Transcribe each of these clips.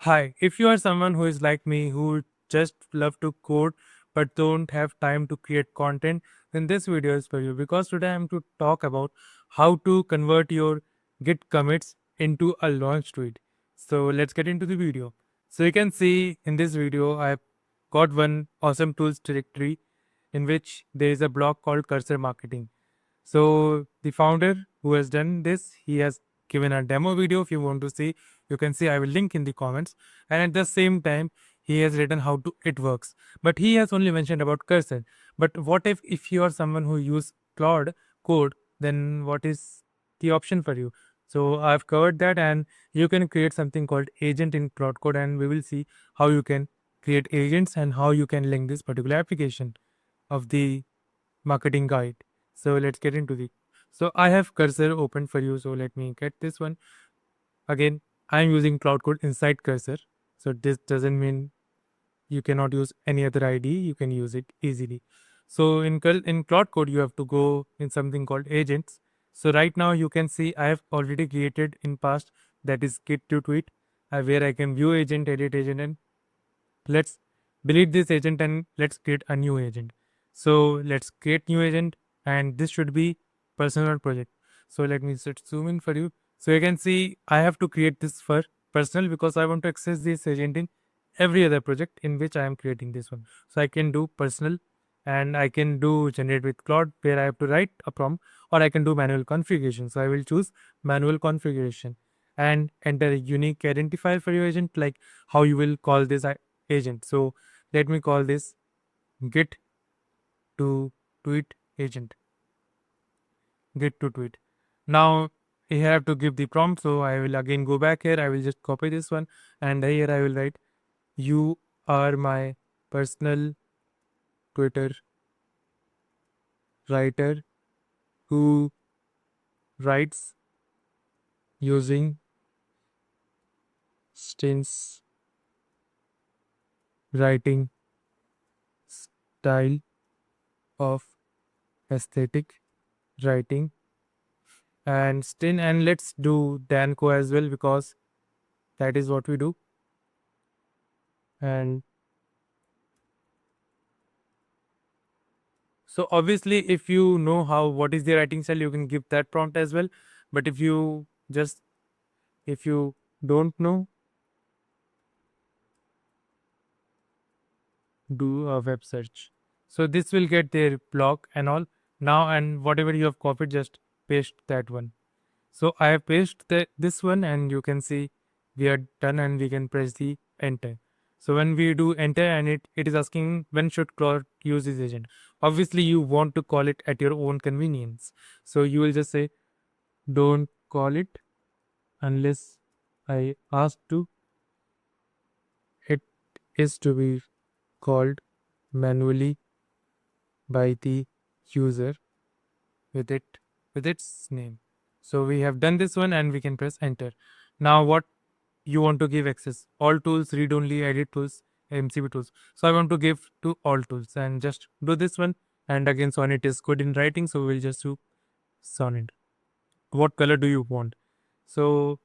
Hi, if you are someone who is like me who just love to code but don't have time to create content, then this video is for you because today I'm to talk about how to convert your Git commits into a launch tweet. So let's get into the video. So you can see in this video I've got one awesome tools directory in which there is a block called cursor marketing. So the founder who has done this, he has given a demo video. If you want to see, you can see. I will link in the comments. And at the same time, he has written how to it works. But he has only mentioned about cursor. But what if you are someone who use Claude Code, then what is the option for you? So I've covered that, and you can create something called agent in Claude Code, and we will see how you can create agents and how you can link this particular application of the marketing guide. So let's get into the. So I have cursor open for you. So let me get this one. Again, I'm using Cloud Code inside cursor. So this doesn't mean you cannot use any other ID. You can use it easily. So in Cloud Code, you have to go in something called agents. So right now you can see I have already created in past, that is git to tweet, where I can view agent, edit agent, and let's delete this agent and let's create a new agent. So let's create new agent, and this should be personal project. So let me just zoom in for you. So you can see I have to create this for personal because I want to access this agent in every other project in which I am creating this one. So I can do personal, and I can do generate with Claude where I have to write a prompt, or I can do manual configuration. So I will choose manual configuration and enter a unique identifier for your agent, like how you will call this agent. So let me call this get to tweet agent. Get to tweet. Now here I have to give the prompt. So I will again go back here. I will just copy this one, and here I will write, "You are my personal Twitter writer who writes using Stein's writing style of aesthetic writing." And Stein, and let's do Dan Koe as well because that is what we do. And so obviously if you know how what is the writing style, you can give that prompt as well. But if you don't know, do a web search. So this will get their blog and all now, and whatever you have copied, just paste that one. So I have pasted this one, and you can see we are done, and we can press the enter. So when we do enter, and it is asking when should Claude use this agent. Obviously you want to call it at your own convenience. So you will just say, don't call it unless I ask to. It is to be called manually by the user with its name. So we have done this one, and we can press enter. Now what you want to give access? All tools, read only, edit tools, MCP tools. So I want to give to all tools and just do this one. And again, Sonnet is good in writing, so we'll just do Sonnet. What color do you want? So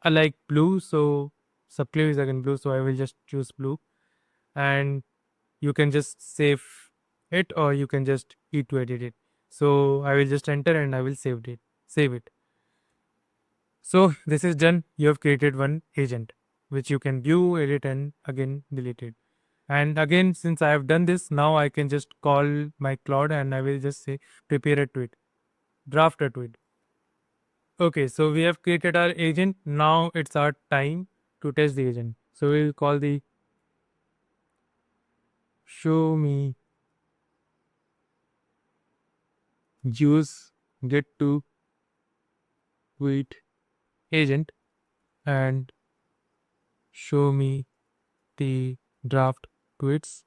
I like blue, so Subclip is again blue, so I will just choose blue. And you can just save it, or you can just to edit it. So I will just enter, and I will save it. So this is done. You have created one agent which you can view, edit, and again delete it. And again, since I have done this, now I can just call my Claude, and I will just say prepare a tweet, draft a tweet. Okay, so we have created our agent. Now it's our time to test the agent. So we'll call the show me use get to tweet agent and show me the draft tweets,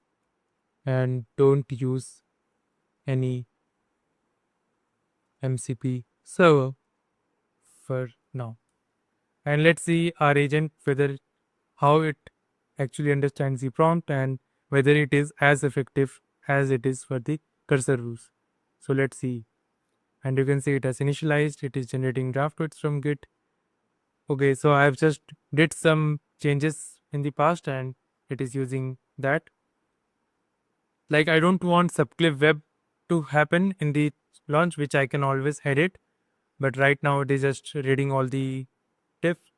and don't use any MCP server for now. And let's see our agent whether how it actually understands the prompt and whether it is as effective as it is for the cursor rules. So let's see. And you can see it has initialized, it is generating draft tweets from Git. Okay, so I've just did some changes in the past and it is using that. Like I don't want subclip web to happen in the launch, which I can always edit. But right now it is just reading all the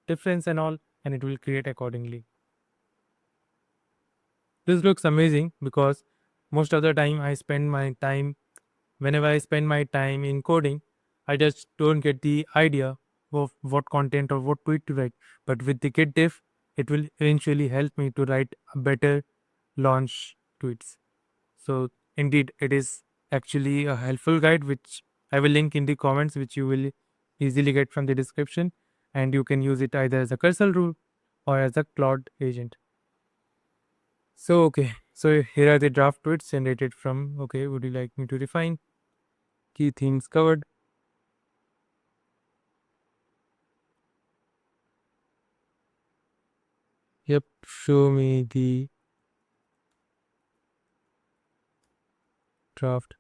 difference and all, and it will create accordingly. This looks amazing because most of the time I spend my time, whenever I spend my time in coding, I just don't get the idea of what content or what tweet to write. But with the Git diff, it will eventually help me to write a better launch tweets. So indeed, it is actually a helpful guide, which I will link in the comments, which you will easily get from the description. And you can use it either as a cursor rule or as a Claude agent. So, okay. So here are the draft tweets generated from, okay, would you like me to refine? Key themes covered. Yep, show me the draft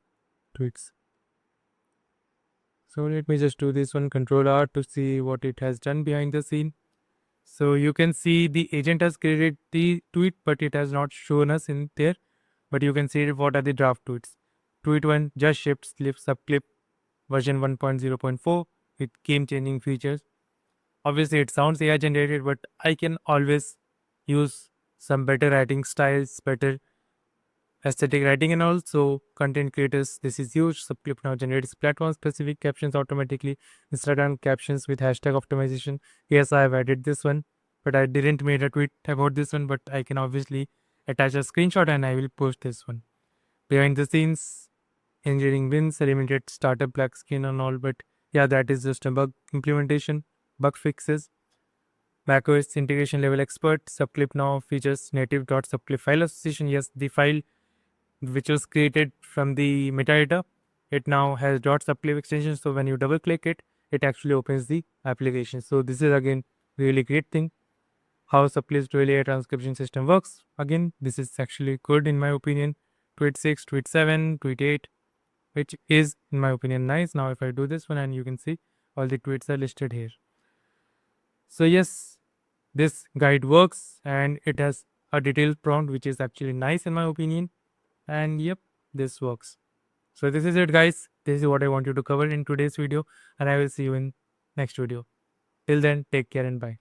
tweets. So let me just do this one, Control R, to see what it has done behind the scene. So you can see the agent has created the tweet, but it has not shown us in there. But you can see what are the draft tweets. Tweet 1 just shipped subclip version 1.0.4 with game changing features. Obviously, it sounds AI generated, but I can always use some better writing styles, better aesthetic writing, and also content creators. This is huge. Subclip now generates platform specific captions automatically. Instagram captions with hashtag optimization. Yes, I have added this one, but I didn't made a tweet about this one, but I can obviously attach a screenshot and I will post this one. Behind the scenes, engineering wins, eliminated startup black skin and all, but yeah, that is just a bug implementation, bug fixes. macOS integration level expert. Subclip now features native.subclip file association. Yes, the file which was created from the metadata, it now has .subclip extension. So when you double click it, it actually opens the application. So this is again really great thing. How Subclip's dual AI transcription system works. Again, this is actually good in my opinion. Tweet 6, tweet 7, tweet 8, which is in my opinion nice. Now if I do this one and you can see all the tweets are listed here. So yes, this guide works and it has a detailed prompt which is actually nice in my opinion. And yep, this works. So this is it guys. This is what I want you to cover in today's video and I will see you in next video. Till then, take care and bye.